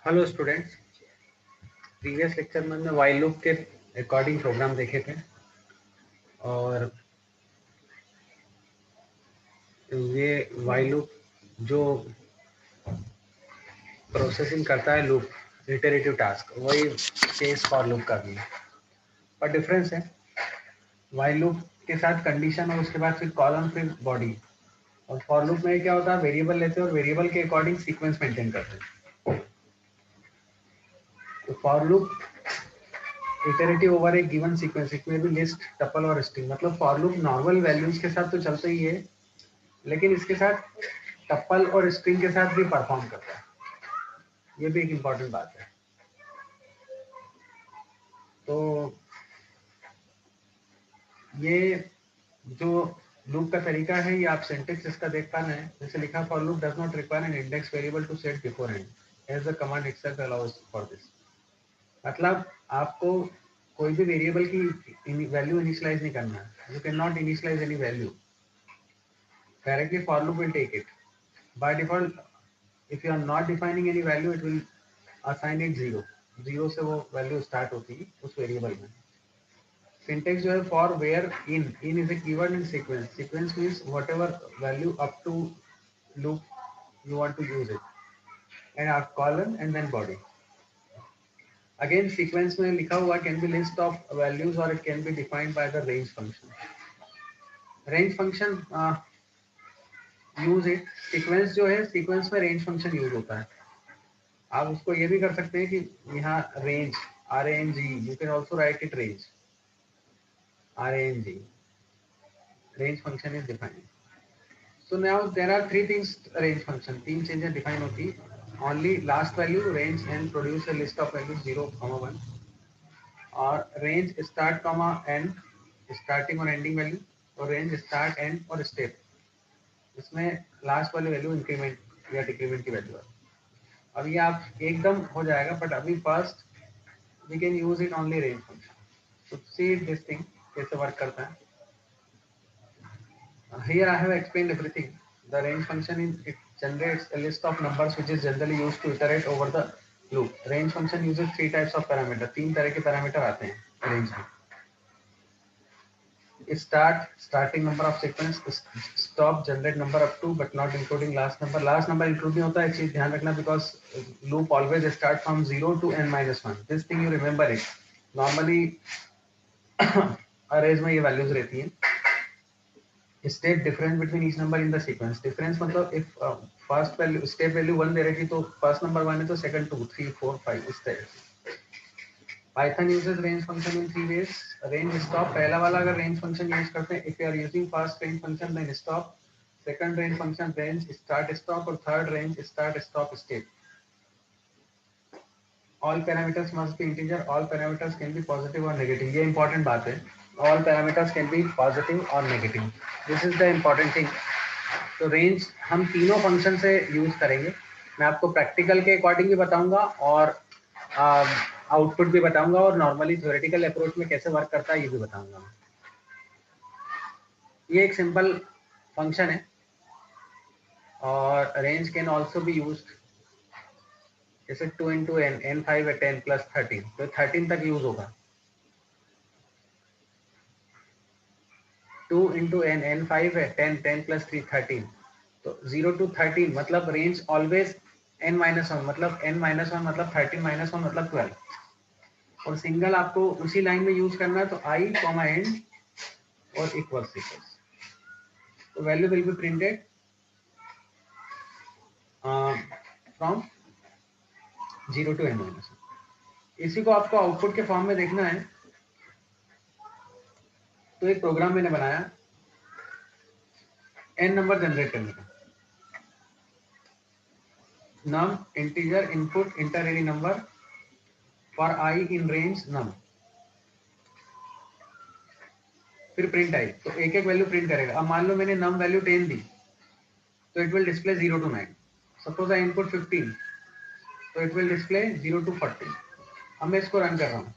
Hello students. Previous lecture में हमने while loop के अकॉर्डिंग प्रोग्राम देखे थे और ये वाइल लूप जो प्रोसेसिंग करता है लूप इटरेटिव टास्क, वही केस फॉर लूप का भी है। पर डिफरेंस है, वाइल लूप के साथ कंडीशन और उसके बाद फिर कॉलम फिर बॉडी, और फॉर लूप में क्या होता है, वेरिएबल लेते हैं और वेरिएबल के अकॉर्डिंग सीक्वेंस मेंटेन करते हैं। तो फॉर लूप इटरेटिव ओवर एक गिवन सीक्वेंस, इसमें भी लिस्ट, टपल और स्ट्रिंग। मतलब फॉर लूप नॉर्मल वैल्यूज के साथ तो चलता ही है, लेकिन इसके साथ टप्पल और स्ट्रिंग के साथ भी परफॉर्म करता है। ये भी एक इम्पॉर्टेंट बात है। तो ये जो लूप का तरीका है, ये आप सिंटेक्स इसका देख पा रहे हैं। जैसे लिखा, for loop does not require an index variable to set before and as the command itself allows for this. मतलब आपको कोई भी वेरिएबल की वैल्यू इनिशियलाइज नहीं करना है। You can not initialise any value, directly for loop will take it by default. If you are not defining any value, it will assign it zero. Zero से वो वैल्यू स्टार्ट होती है उस variable में। Syntax जो है, for where in is a keyword in sequence. Sequence means whatever value up to loop you want to use it, and आप colon and then body. Again sequence में लिखा हुआ can be list of values or it can be defined by the range function. Range function use it. Sequence जो है, sequence में range function use होता है। आप उसको ये भी कर सकते हैं कि यहाँ range, RANG, you can also right it range, RANG, range function is defined. So now there are three things range function, तीन चीजें डिफाइन होती है। only last value range and produce a list of values 0, 1, और range start, end, starting और ending value, और range start, end और step। इसमें last वाली वैल्यू इंक्रीमेंट या डिक्रीमेंट की वैल्यू है। अब ये आप एकदम हो जाएगा, बट अभी first we can use it only range function. तो सी दिस थिंग कैसे वर्क करता है। Here I have explained everything. The range function it generates a list of numbers which is generally used to iterate over the loop. Range function uses three types of parameter. तीन तरह के parameter आते हैं range में। Start, starting number of sequence. Stop, generate number up to but not including last number. Last number include नहीं होता है, चीज ध्यान रखना, because loop always start from 0 to n-1. This thing you remember it. Normally arrays में ये values रहती हैं। State difference between each number in the sequence. Difference मतलब if first value step value 1 दे रखी तो first number 1 है तो second 2, 3, 4, 5 इस तरह से। Python uses range function in three ways. Range stop, पहला वाला अगर range function use करते हैं, if you are using first range function then stop, second range function range start stop, और third range start stop step. All parameters must be integer. All parameters can be positive or negative. ये important बात है। All parameters can be positive or negative. This is the important thing. तो range हम तीनों function से use करेंगे। मैं आपको प्रैक्टिकल के अकॉर्डिंग भी बताऊंगा और आउटपुट भी बताऊंगा, और नॉर्मली थ्योरेटिकल अप्रोच में कैसे वर्क करता है ये भी बताऊंगा। ये एक सिंपल फंक्शन है, और range can also be use जैसे 2 इंटू एन, n5 है 10 प्लस 13, तो 13 तक यूज होगा। 2 इंटू एन, n5 है 10, 10 प्लस 3 13, तो 0 to 13 मतलब रेंज ऑलवेज n-1, मतलब n-1 मतलब 13-1 मतलब 12, और सिंगल आपको उसी लाइन में यूज करना है तो i, एंड और इक्वल्स इक्वल्स, तो value will be printed from 0 to n-1। इसी को आपको आउटपुट के फॉर्म में देखना है, तो एक प्रोग्राम मैंने बनाया n नंबर जनरेट करने का। num integer input enter any number for I in range num, फिर प्रिंट आई, तो एक एक वैल्यू प्रिंट करेगा। अब मान लो मैंने नम वैल्यू 10 दी, तो it will display 0 to 9। Suppose I input 15, तो इट विल डिस्प्ले 0 to 40। अब मैं इसको रन कर रहा हूँ।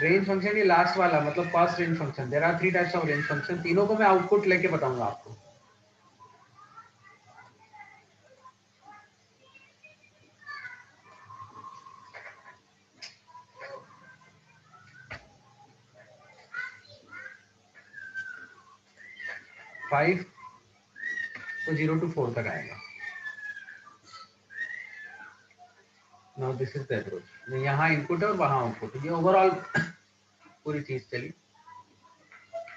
रेंज फंक्शन ये लास्ट वाला, मतलब first range function. There are three types of range function, तीनों को मैं आउटपुट लेके बताऊंगा आपको। 5 तो 0 to 4 तक आएगा। Now this is the approach. यहाँ इनपुट है और वहाँ आउटपुट, ये ओवरऑल पूरी चीज चली।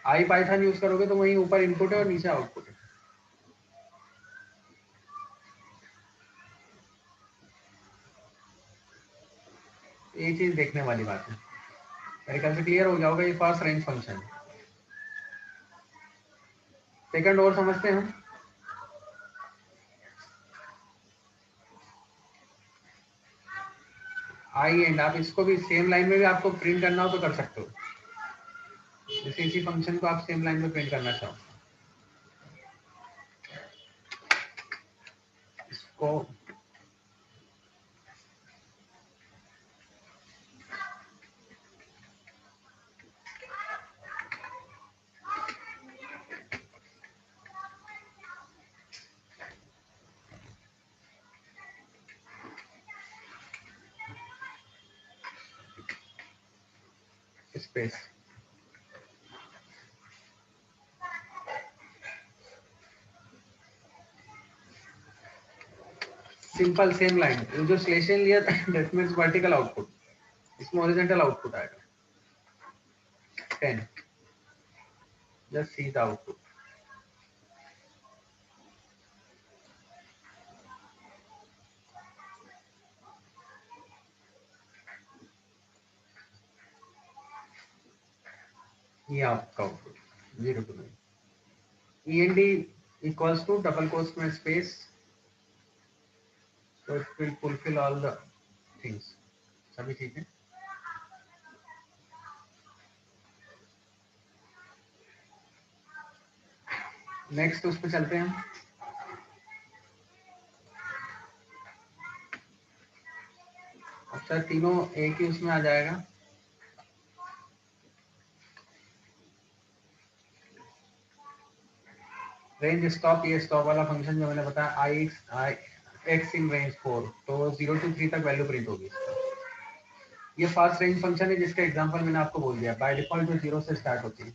आई पाइथन यूज करोगे तो वहीं ऊपर इनपुट है और नीचे आउटपुट है। ये चीज देखने वाली बात है। मेरे ख्याल से क्लियर हो जाओगे, ये फर्स्ट रेंज फंक्शन है। सेकंड और समझते हैं हम। आई एंड, आप इसको भी सेम लाइन में भी आपको प्रिंट करना हो तो कर सकते हो, जैसे इसी फंक्शन को आप सेम लाइन में प्रिंट करना चाहो। इसको स्पेस, सिंपल सेम लाइन। जो स्लेशन लिया दैट मींस वर्टिकल आउटपुट, इसमें हॉरिजॉन्टल आउटपुट आएगा 10। Just see the output. ये आपका output 0 to 9। END equals to double quotes में space, so it will fulfill all the things। सभी चीजें। नेक्स्ट उस पर चलते हैं हम। अच्छा, तीनों एक ही उसमें आ जाएगा। रेंज स्टॉप, ये स्टॉप वाला फंक्शन जो मैंने बताया, आई एक्स इन रेंज 4, तो 0 to 3 तक वैल्यू प्रिंट होगी। ये फास्ट रेंज फंक्शन है जिसका एग्जांपल मैंने आपको बोल दिया। बाय डिफॉल्ट जो 0 से स्टार्ट होती है।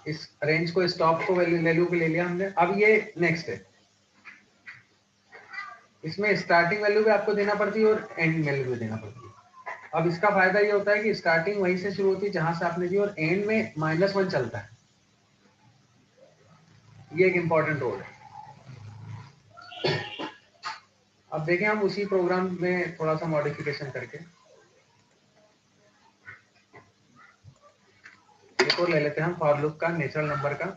इस रेंज को, स्टॉप को वैल्यू पे ले लिया हमने। अब ये नेक्स्ट है, इसमें स्टार्टिंग वैल्यू भी आपको देना पड़ती है और एंड वैल्यू भी देना पड़ती है। अब इसका फायदा ये होता है कि स्टार्टिंग वहीं से शुरू होती है जहां से आपने दी, और एंड में -1 चलता है। ये एक इंपॉर्टेंट रोल है। अब देखें हम उसी प्रोग्राम में थोड़ा सा मॉडिफिकेशन करके एक और ले लेते हैं हम, फॉर लूप का, नेचुरल नंबर का।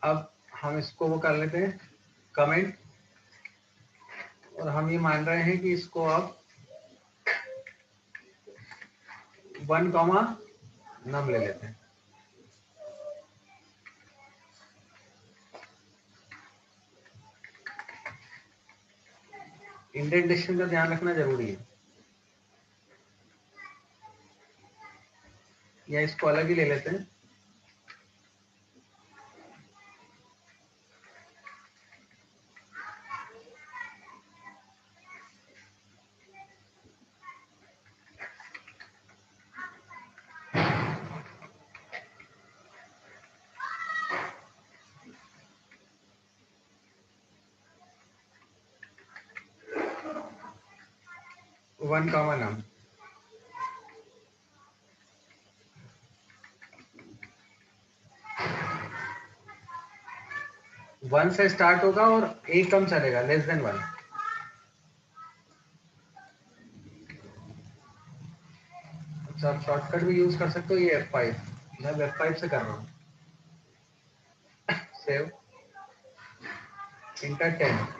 अब हम इसको वो कर लेते हैं कमेंट, और हम ये मान रहे हैं कि इसको अब 1, नम ले लेते हैं। इंडेंटेशन का ध्यान रखना जरूरी है, या इसको अलग ही ले लेते हैं। वन कॉमा नम, वन से स्टार्ट होगा और एक कम चलेगा, लेस देन 1। अच्छा, आप शॉर्टकट भी यूज कर सकते हो, ये F5, मैं F5 से कर रहा हूँ। Save, inter 10।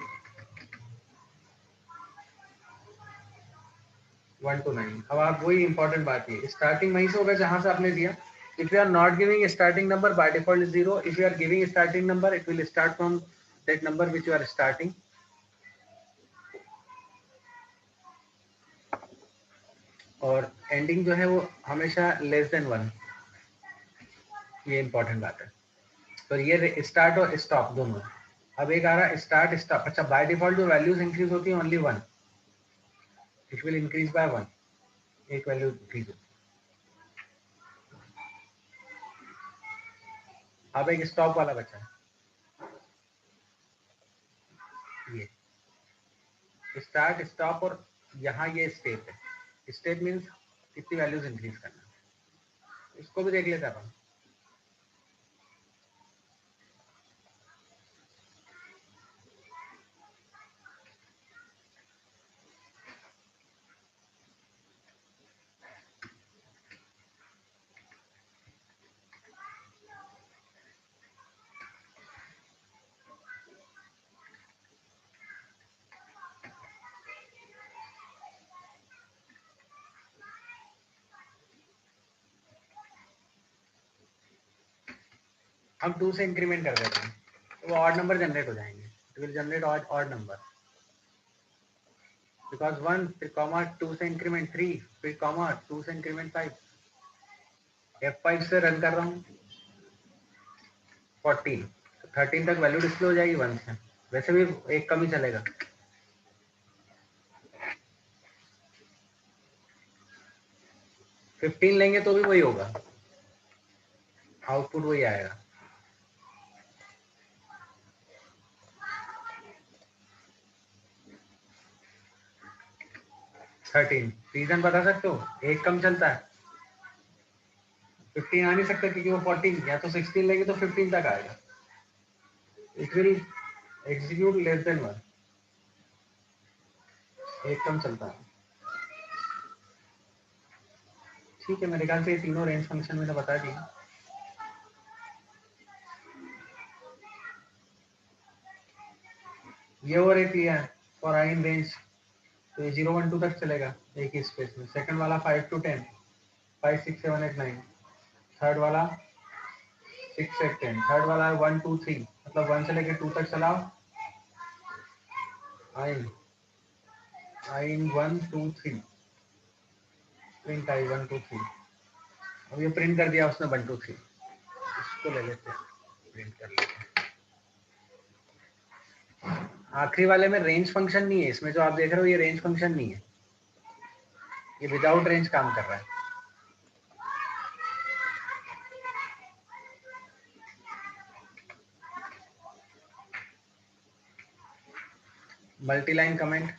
1 to 9। अब आप वही इंपॉर्टेंट बात है, स्टार्टिंग वहीं से होगा जहां से आपने दिया। If you are not giving starting number by default is 0। If you are giving starting number it will start from that number which you are starting. और एंडिंग जो है वो हमेशा लेस देन 1, ये इंपॉर्टेंट बात है। तो ये स्टार्ट और स्टॉप दोनों। अब एक आ रहा है स्टार्ट स्टॉप। अच्छा, बाय डिफॉल्ट जो वैल्यूज इंक्रीज होती है only 1, it will increase by 1, एक वैल्यू इंक्रीज होती है। अब एक स्टॉप वाला बचा है, ये स्टार्ट स्टॉप, और यहाँ ये स्टेप है। स्टेप मीन्स कितनी वैल्यूज इंक्रीज करना, इसको भी देख लेते हैं अपन। हम 2 से इंक्रीमेंट कर देते हैं तो वो ऑड नंबर जनरेट हो जाएंगे। It will generate odd number because 1 फिर कॉमा 2 से इंक्रीमेंट 3 फिर कॉमा 2 से इंक्रीमेंट 5। F5 से रन कर रहा हूँ 14, तो 13 तक वैल्यू डिस्प्ले हो जाएगी 1 से। वैसे भी एक कम ही चलेगा। 15 लेंगे तो भी वही होगा, आउटपुट वही आएगा। 13 रीजन बता सकते हो, एक कम चलता है। 15 आ नहीं सकता क्योंकि वो 14, या तो 16 लेंगे तो 15 तक आएगा। It will execute less than 1, एक कम चलता है। ठीक है, मेरे ख्याल से ये तीनों रेंज फंक्शन मैंने बता दिया। ये और एक लिया है फॉर आई इन रेंज, तो ये 0 1 2 तक चलेगा एक ही स्पेस में। सेकंड वाला 5 to 10, 5 6 7 8 9। थर्ड वाला 6 8 10। थर्ड वाला 1 2 3, मतलब 1 से लेके 2 तक चलाओ। आई आई इन 1 2 3, प्रिंट आई 1 2 3। अब ये प्रिंट कर दिया उसने 1 2 3, इसको ले लेते हैं, प्रिंट कर लेते हैं। आखिरी वाले में रेंज फंक्शन नहीं है, इसमें जो आप देख रहे हो ये रेंज फंक्शन नहीं है, ये विदाउट रेंज काम कर रहा है। मल्टी लाइन कमेंट,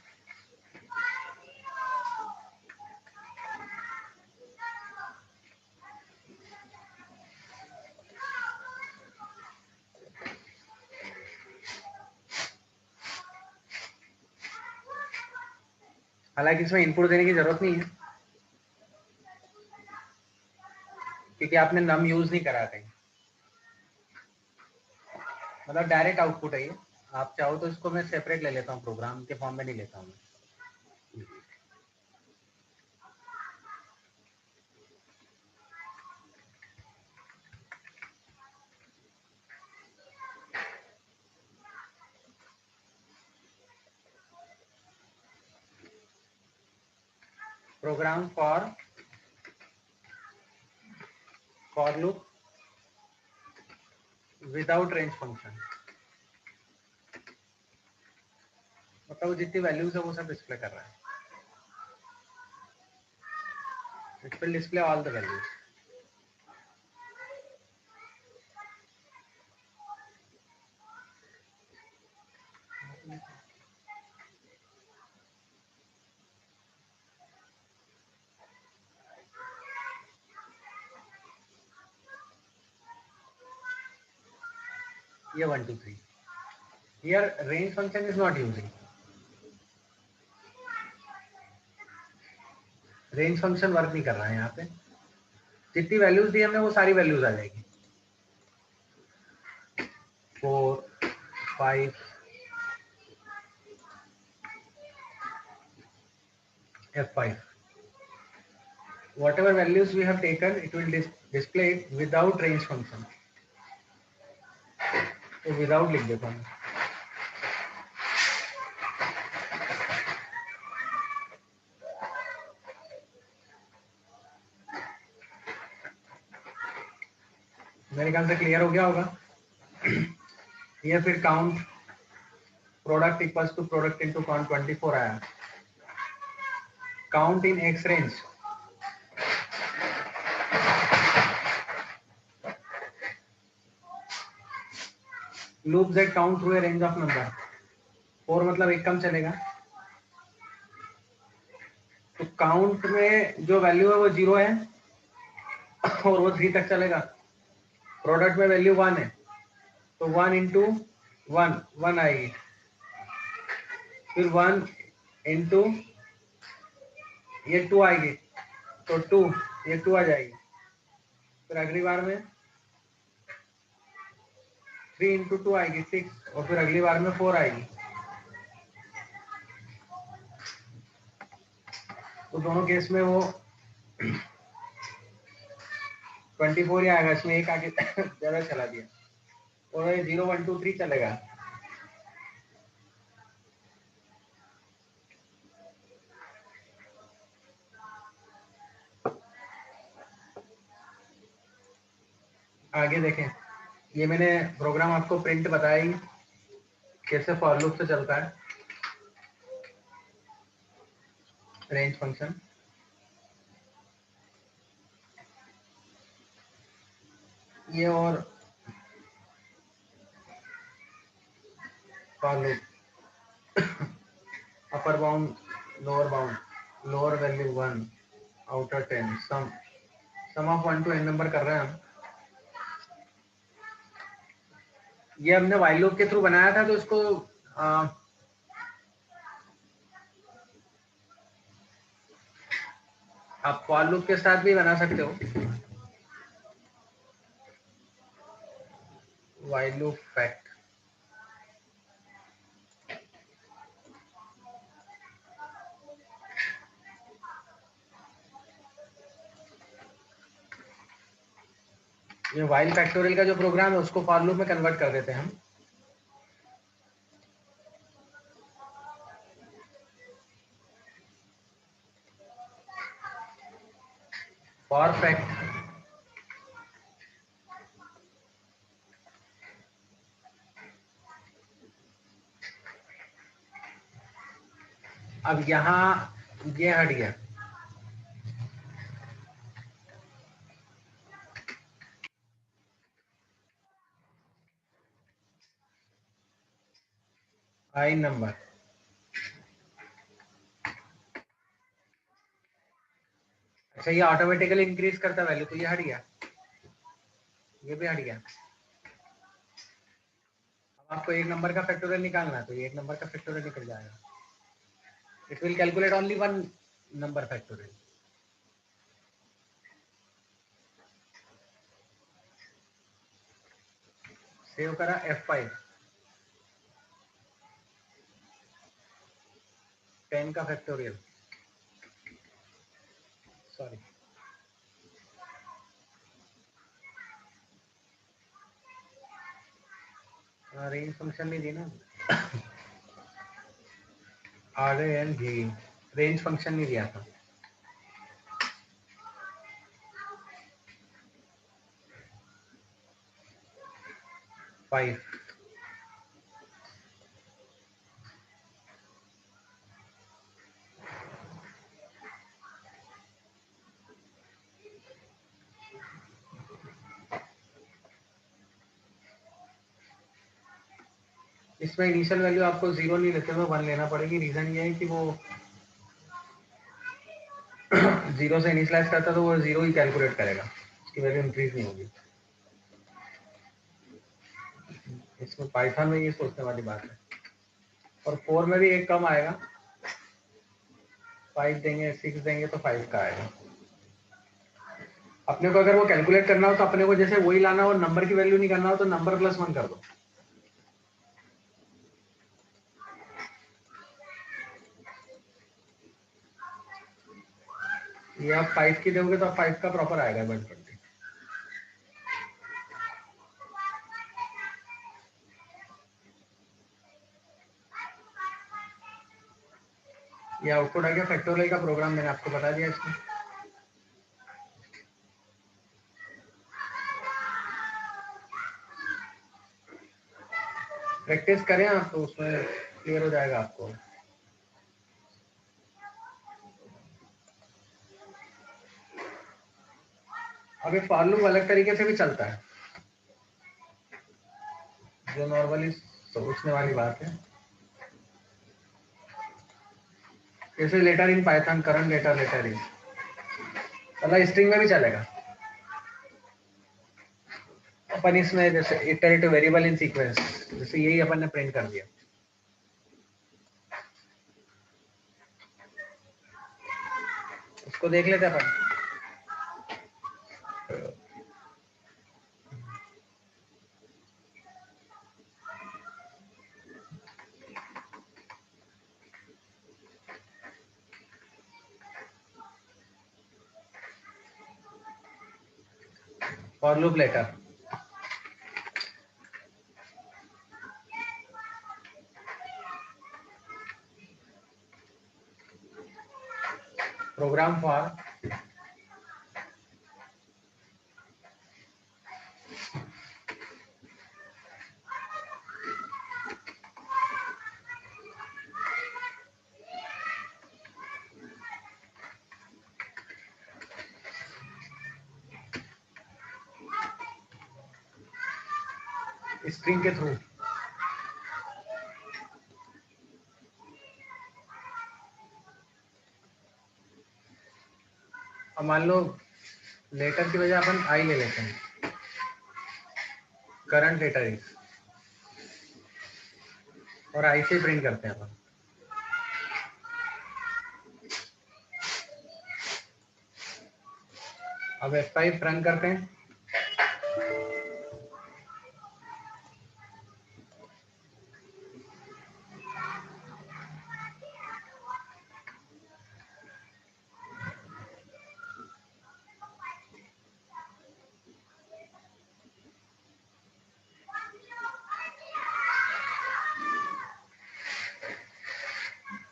हालांकि इसमें इनपुट देने की जरूरत नहीं है क्योंकि आपने नम यूज नहीं करा कहीं, मतलब डायरेक्ट आउटपुट है ये। आप चाहो तो इसको मैं सेपरेट ले लेता हूँ, प्रोग्राम के फॉर्म में नहीं लेता हूँ। Program for loop without range function, मतलब जितनी वैल्यूज है वो सब डिस्प्ले कर रहा है। It will display all the values. ये 1 2 3, here range function is not using. Range function work नहीं कर रहा है यहाँ पे। जितनी वैल्यूज दी हमने वो सारी वैल्यूज आ जाएगी, 4 5 F5। whatever values we have taken, it will display it without range function. तो without लिख देता हूँ. मेरे ख्याल से क्लियर हो गया होगा. ये फिर count product equals to product into count 24 आया. Count in x range. Loop that count through a range of number. 4 मतलब एक कम चलेगा. तो काउंट में जो वैल्यू है वो 0 है और वो 3 तक चलेगा. प्रोडक्ट में वैल्यू 1 है तो 1 इंटू 1 आएगी. फिर 1 इंटू ये 2 आएगी तो 2 ये 2 आ जाएगी. फिर अगली बार में 3 इंटू 2 आएगी 6 और फिर अगली बार में 4 आएगी. तो दोनों केस में वो 24 ही आएगा. इसमें एक आगे ज्यादा चला दिया और 0 1 2 3 चलेगा. आगे देखें. ये मैंने प्रोग्राम आपको प्रिंट बताया ही कैसे फॉर लूप से चलता है. रेंज फंक्शन ये और for loop upper bound lower value 1 outer 10 sum of 1 to n number कर रहे हैं हम. ये हमने व्हाइल लूप के थ्रू बनाया था तो इसको आप फॉर लूप के साथ भी बना सकते हो. While loop fact. ये व्हाइल फैक्टोरियल का जो प्रोग्राम है उसको फॉर लूप में कन्वर्ट कर देते हैं हम. फॉर फैक्ट अब यहाँ ये हट गया. आई नंबर अच्छा ये ऑटोमेटिकली इंक्रीज करता वैल्यू तो ये हट गया. ये भी हट गया. अब आपको एक नंबर का फैक्टोरियल निकालना है तो ये एक नंबर का फैक्टोरियल निकल जाएगा. It will calculate only 1 number factorial. Save करा F5 10 का फैक्टोरियल. सॉरी रेंज फंक्शन नहीं दी ना. RANG रेंज फंक्शन नहीं दिया था. फाइव इसमें इनिशियल वैल्यू आपको 0 नहीं लेते हुए 1 लेना पड़ेगी. रीजन ये है कि वो 0 से इनिशियलाइज करता तो वो 0 ही कैलकुलेट करेगा. उसकी वैल्यू इंक्रीज नहीं होगी. इसमें पाइथन में ये सोचने वाली बात है. और 4 में भी एक कम आएगा. 5 देंगे 6 देंगे तो 5 का आएगा. अपने को अगर वो कैलकुलेट करना हो तो अपने को जैसे वही लाना हो. नंबर की वैल्यू नहीं करना हो तो नंबर +1 कर दो. ये आप 5 की दोगे तो आप 5 का प्रॉपर आएगा 120। ये आउटपुट आ गया फैक्टोरियल का प्रोग्राम, मैंने आपको बता दिया इसमें। प्रैक्टिस करें आप तो उसमें क्लियर हो जाएगा आपको। अब ये फॉर लूप अलग तरीके से भी चलता है, जो नॉर्मली सोचने वाली बात है। जैसे letter in Python, current data letter in, मतलब स्ट्रिंग में भी चलेगा। अपन इसमें जैसे इटरेटिव वेरिएबल इन सीक्वेंस, जैसे यही अपन ने प्रिंट कर दिया। उसको देख लेते अपन। For loop letter, program for string के थ्रू। अब मान लो लेटर की वजह अपन आई ले लेते हैं, करंट लेटर इज, और आई से प्रिंट करते हैं अपन। अब F5 रन करते हैं।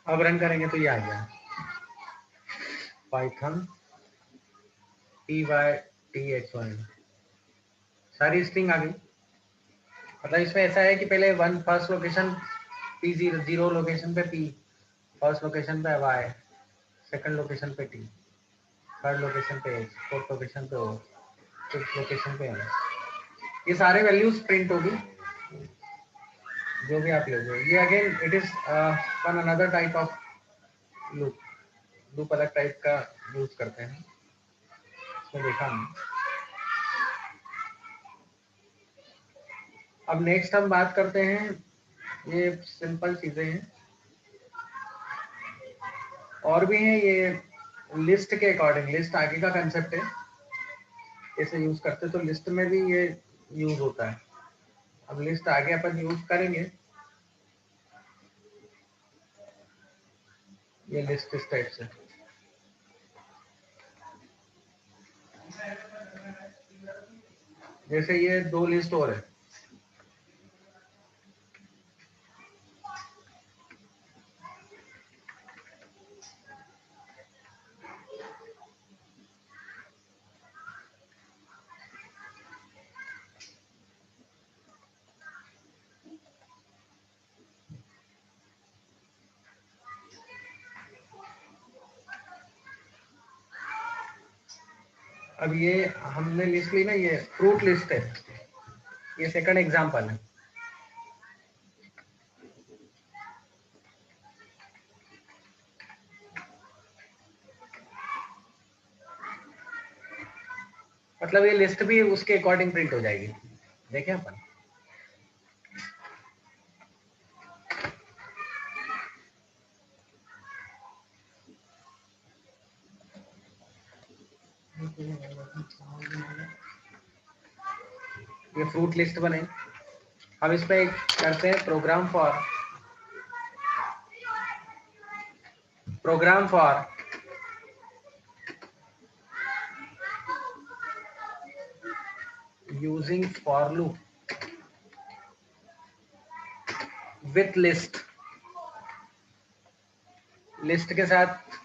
अब रन करेंगे तो ये आ गया पाइथन python, सारी स्ट्रिंग आ गई। मतलब इसमें ऐसा है कि पहले one first location P0, 0 location पे P, फर्स्ट लोकेशन पे Y, सेकंड लोकेशन पे T, थर्ड लोकेशन पे H, फोर्थ लोकेशन पे O, फिफ्थ लोकेशन पे M। ये सारे वैल्यूज प्रिंट होगी जो भी आप लोगे। ये again it is one another type of loop. Loop अलग टाइप का यूज करते हैं, इसमें देखा हमने। अब नेक्स्ट हम बात करते हैं, ये सिंपल चीजें हैं और भी हैं। ये लिस्ट के अकॉर्डिंग, लिस्ट आगे का कंसेप्ट है, कैसे यूज करते, तो लिस्ट में भी ये यूज होता है। अब लिस्ट आगे अपन यूज करेंगे। ये लिस्ट इस टाइप से, जैसे ये दो लिस्ट और है। अब ये हमने लिस्ट ली ना, ये फ्रूट लिस्ट है, ये सेकंड एग्जांपल है। मतलब ये लिस्ट भी उसके अकॉर्डिंग प्रिंट हो जाएगी, देखें अपन। ये फ्रूट लिस्ट बने। हम इस पे करते हैं program for using for loop with list, list के साथ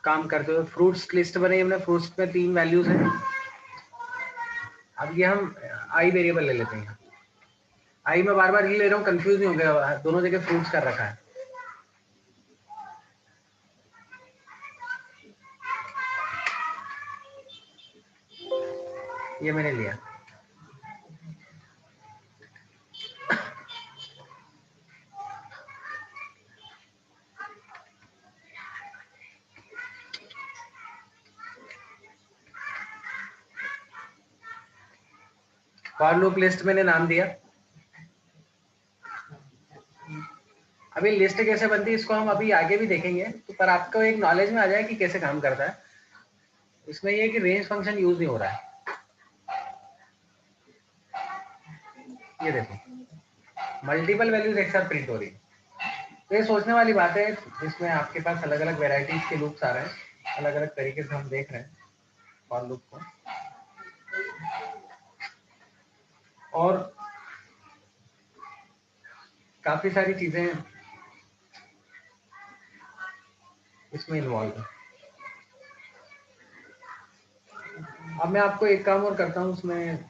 काम करते हुए। फ्रूट्स लिस्ट बनी हमने, फ्रूट्स में 3 वैल्यूज हैं। अब ये हम आई वेरिएबल ले लेते हैं। आई में बार बार ये ले रहा हूँ, कंफ्यूज नहीं हो गया, दोनों जगह फ्रूट्स कर रखा है। ये मैंने लिया। फॉर लूप लिस्ट मैंने नाम दिया। अभी लिस्ट कैसे बनती है इसको हम अभी आगे भी देखेंगे, तो पर आपको एक नॉलेज में आ जाए कि कैसे काम करता है। इसमें ये कि रेंज फंक्शन यूज नहीं हो रहा है। ये देखो मल्टीपल वैल्यूज एक साथ प्रिंट हो रही है। तो ये सोचने वाली बात है, जिसमें आपके पास अलग अलग वेराइटीज के लूप्स आ रहे हैं, अलग अलग तरीके से हम देख रहे हैं फॉर लूप को। और काफी सारी चीजें इसमें इन्वॉल्व है। अब मैं आपको एक काम और करता हूँ, उसमें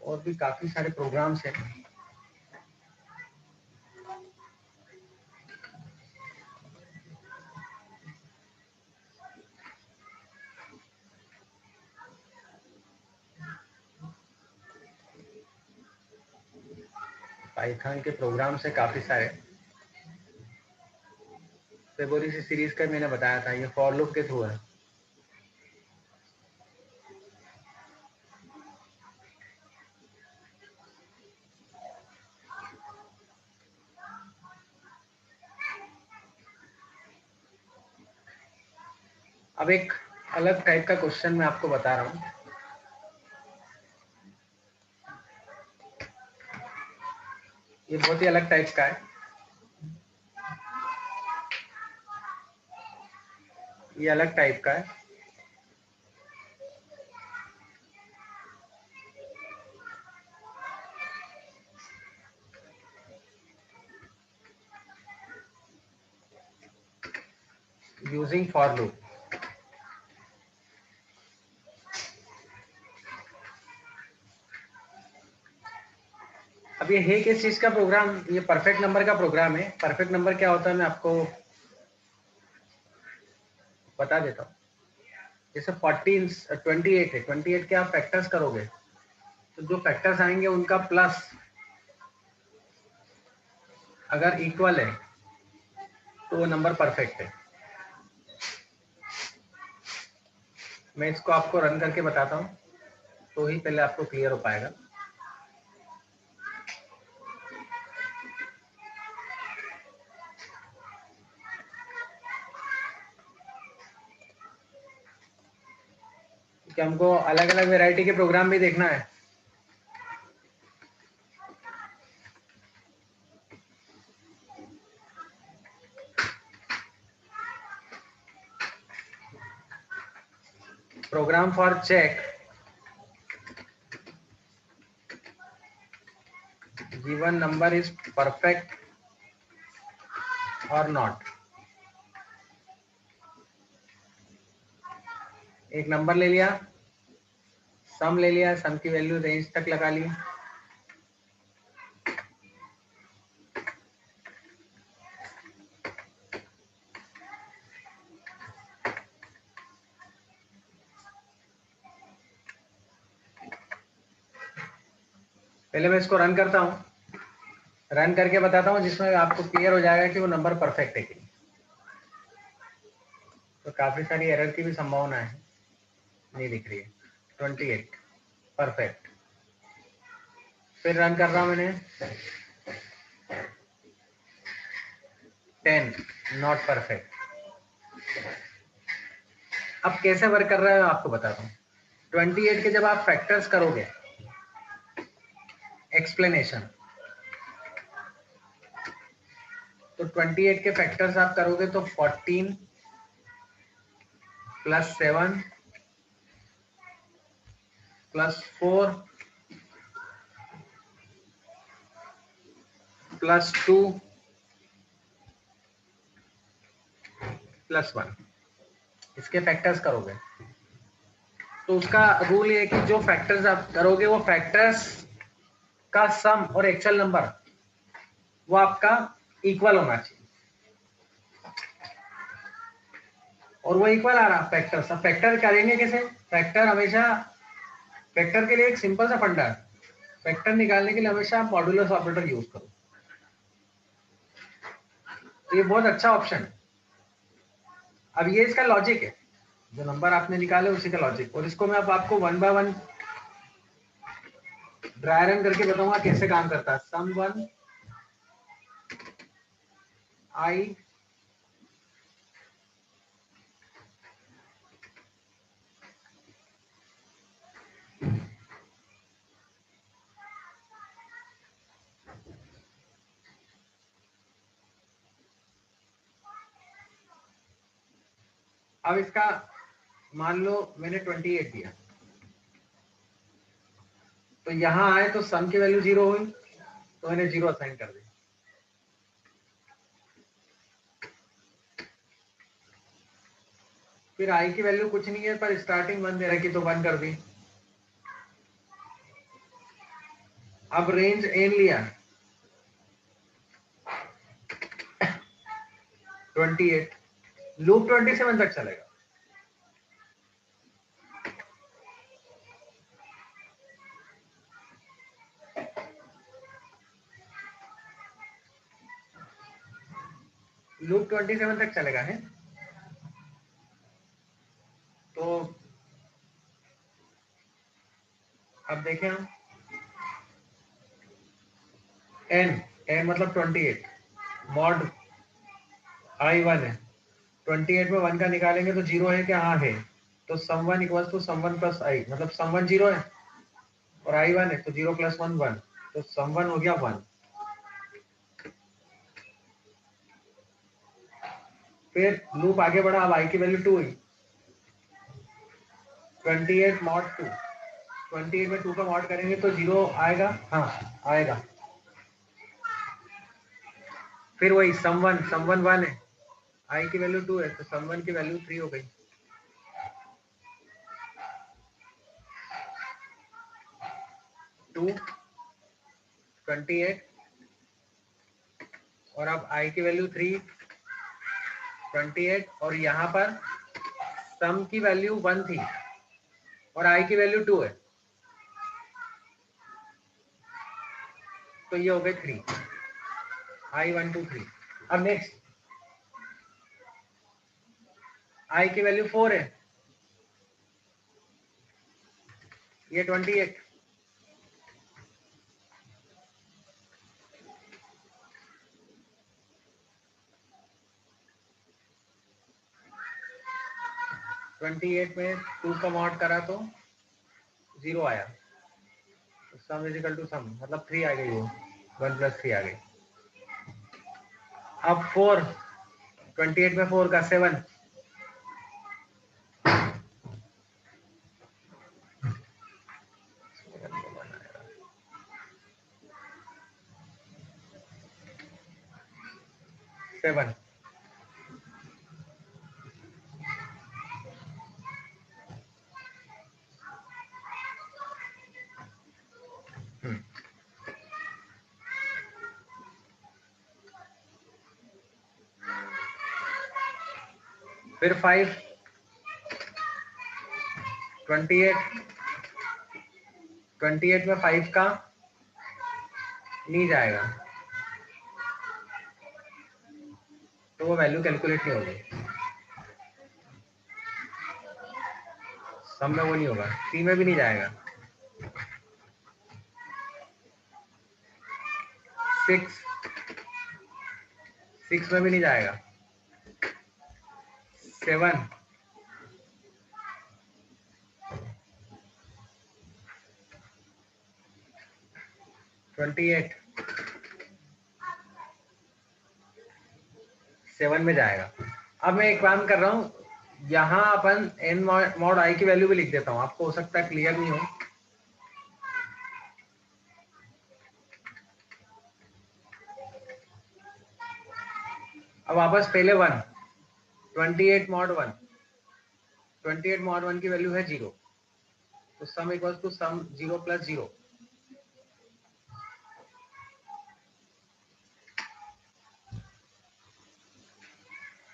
और भी काफी सारे प्रोग्राम्स हैं। पाइथन के प्रोग्राम से काफी सारे, फेब्रुअरी से सीरीज का मैंने बताया था, ये फॉर लूप के थ्रू है। अब एक अलग टाइप का क्वेश्चन मैं आपको बता रहा हूँ। ये बहुत ही अलग टाइप का है। ये अलग टाइप का है। Using for loop. अब ये है किस चीज का प्रोग्राम? ये परफेक्ट नंबर का प्रोग्राम है। परफेक्ट नंबर क्या होता है मैं आपको बता देता हूँ। जैसे 28 है, 28 के आप फैक्टर्स करोगे तो जो फैक्टर्स आएंगे उनका प्लस अगर इक्वल है तो वो नंबर परफेक्ट है। मैं इसको आपको रन करके बताता हूँ तो ही पहले आपको क्लियर हो पाएगा। कि हमको अलग अलग वैरायटी के प्रोग्राम भी देखना है। Program for check given number is perfect or not। एक नंबर ले लिया, सम ले लिया, सम की वैल्यू रेंज तक लगा ली। पहले मैं इसको रन करता हूँ, रन करके बताता हूँ, जिसमें आपको क्लियर हो जाएगा कि वो नंबर परफेक्ट है कि नहीं। तो काफी सारी एरर की भी संभावना है, नहीं दिख रही है। 28 परफेक्ट। फिर रन कर रहा हूँ मैंने, 10 नॉट परफेक्ट। अब कैसे वर्क कर रहा है मैं आपको बताता हूँ। 28 के जब आप फैक्टर्स करोगे, एक्सप्लेनेशन, तो 28 के फैक्टर्स आप करोगे तो 14 + 7 + 4 +2 +1, इसके फैक्टर्स करोगे तो उसका रूल ये है कि जो फैक्टर्स आप करोगे वो फैक्टर्स का सम और एक्चुअल नंबर वो आपका इक्वल होना चाहिए, और वो इक्वल आ रहा फैक्टर्स। अब फैक्टर करेंगे कैसे? फैक्टर हमेशा, फैक्टर के लिए एक सिंपल सा फंडा है, फैक्टर निकालने के लिए हमेशा आप मॉड्यूलस ऑपरेटर यूज करो, तो ये बहुत अच्छा ऑप्शन है। अब ये इसका लॉजिक है, जो नंबर आपने निकाले उसी का लॉजिक, और इसको मैं अब आपको 1 बाय 1 ड्राई रन करके बताऊंगा कैसे काम करता है। सम 1 आई अब इसका मान लो मैंने 28 दिया, तो यहां आए तो सम की वैल्यू 0 हुई, तो मैंने 0 असाइन कर दी। फिर आई की वैल्यू कुछ नहीं है, पर स्टार्टिंग 1 दे रखी तो 1 कर दी। अब रेंज एन लिया 28, लूप 27 तक चलेगा। लूप 27 तक चलेगा है। तो अब देखें हम, एन एन मतलब 28, मॉड आई 1 है, 28 में 1 का निकालेंगे तो 0 है क्या? हाँ है। तो सम 1 इक्वल्स टू सम 1 प्लस आई, मतलब सम 1 0 है और आई 1 है, तो 0 + 1 1, तो सम 1 हो गया 1। फिर लूप आगे बढ़ा, अब आई की वैल्यू 2 हुई, 28 मॉड 2, 28 में 2 का मॉड करेंगे तो 0 आएगा, हाँ आएगा। फिर वही सम 1 1 है, आई की वैल्यू 2 है, तो सम 1 की वैल्यू 3 हो गई। टू 28 और अब आई की वैल्यू 3 28, और यहाँ पर सम की वैल्यू 1 थी और आई की वैल्यू 2 है, तो ये हो गए 3, आई 1 2 3। अब नेक्स्ट आई की वैल्यू 4 है, ये 28, में 2 का मॉड करा तो 0 आया, तो सम इज इक्वल टू सम, मतलब 3 आ गई, वो 1 + 3 आ गई। अब 4, 28 में 4 का 7, फिर 5, 28 में 5 का नहीं जाएगा, तो वो वैल्यू कैलकुलेट नहीं होगी, सम में वो नहीं होगा, सी में भी नहीं जाएगा। 6 में भी नहीं जाएगा। 7 28 7 में जाएगा। अब मैं एक काम कर रहा हूँ, यहाँ अपन एन मॉड आई की वैल्यू भी लिख देता हूँ, आपको हो सकता है क्लियर नहीं हो। अब वापस पहले 1, 28 mod 1, 28 mod 1 की वैल्यू है 0, तो sum equals to sum 0 plus 0,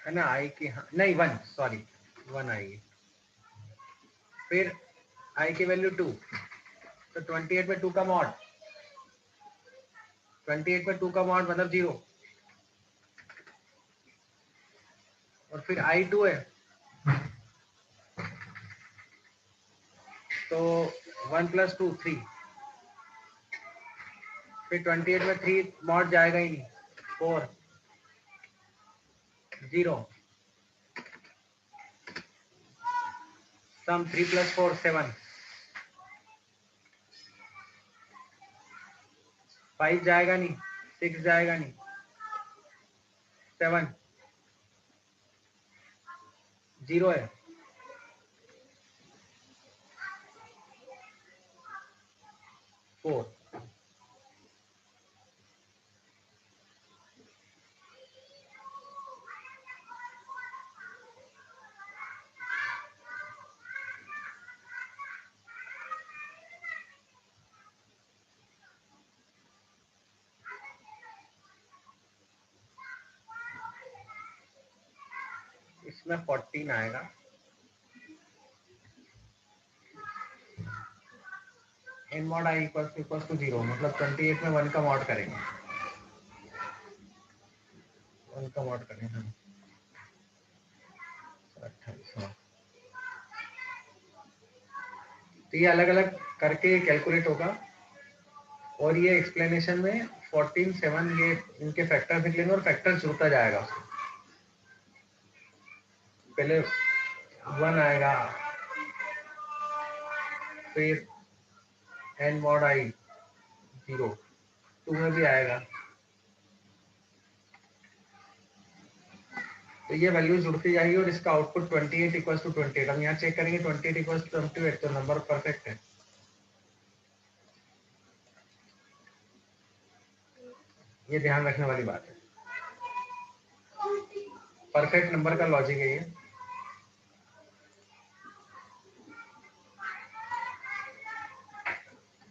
है ना, आई की, हाँ नहीं 1, सॉरी 1 आएगी, फिर आई की वैल्यू 2, तो 28 में 2 का मॉड, 28 में 2 का मॉड मतलब 0, और फिर आई 2 है, तो 1 प्लस 2 3, फिर 28 में 3 मॉड जाएगा ही नहीं, 4 0, सम 3 प्लस 4 7, 5 जाएगा नहीं, 6 जाएगा नहीं, 7 0 है, 4, इसमें 14 आएगा, इन मॉड आई इक्वल्स टू 0, मतलब 28 में 1 का मॉड करेंगे, 1 का मॉड करेंगे हम, 28, हाँ, तो ये अलग अलग करके कैलकुलेट होगा, और ये एक्सप्लेनेशन में 14 7 ये इनके फैक्टर निकलेंगे और फैक्टर जुड़ता जाएगा उसको, पहले 1 आएगा, फिर एन मॉड आई 0, 2 में भी आएगा, तो ये वैल्यू जुड़ती जाएगी और इसका आउटपुट 28 इक्वल्स टू 28, हम यहाँ चेक करेंगे 28 इक्वल्स टू 28, तो नंबर परफेक्ट है, ये ध्यान रखने वाली बात है, परफेक्ट नंबर का लॉजिक है ये।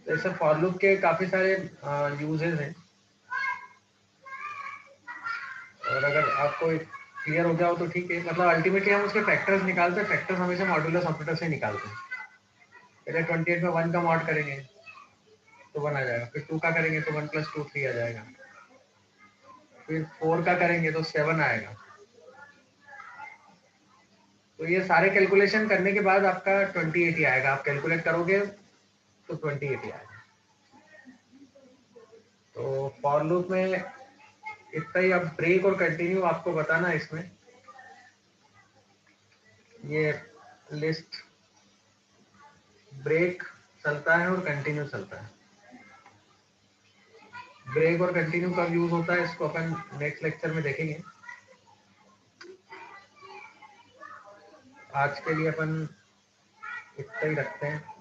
जैसे फॉर लूप के काफी सारे यूजेस हैं, और अगर आपको क्लियर हो गया हो तो ठीक है, मतलब अल्टीमेटली हम उसके फैक्टर्स निकालते हैं, फैक्टर्स हमेशा मॉड्यूलस ऑपरेटर से निकालते हैं, पहले 28 में 1 का मॉड करेंगे तो 1 आ जाएगा, फिर 2 का करेंगे तो 1 प्लस 2 3 आ जाएगा, फिर 4 का करेंगे तो 7 आएगा, तो ये सारे कैलकुलेशन करने के बाद आपका 28 ही आएगा, आप कैलकुलेट करोगे तो 28 ही आएगा। तो फॉर लूप में इतना ही, अब ब्रेक और कंटिन्यू आपको बताना, इसमें ये लिस्ट ब्रेक चलता है और कंटिन्यू चलता है, ब्रेक और कंटिन्यू कब यूज होता है इसको अपन नेक्स्ट लेक्चर में देखेंगे, आज के लिए अपन इतना ही रखते हैं।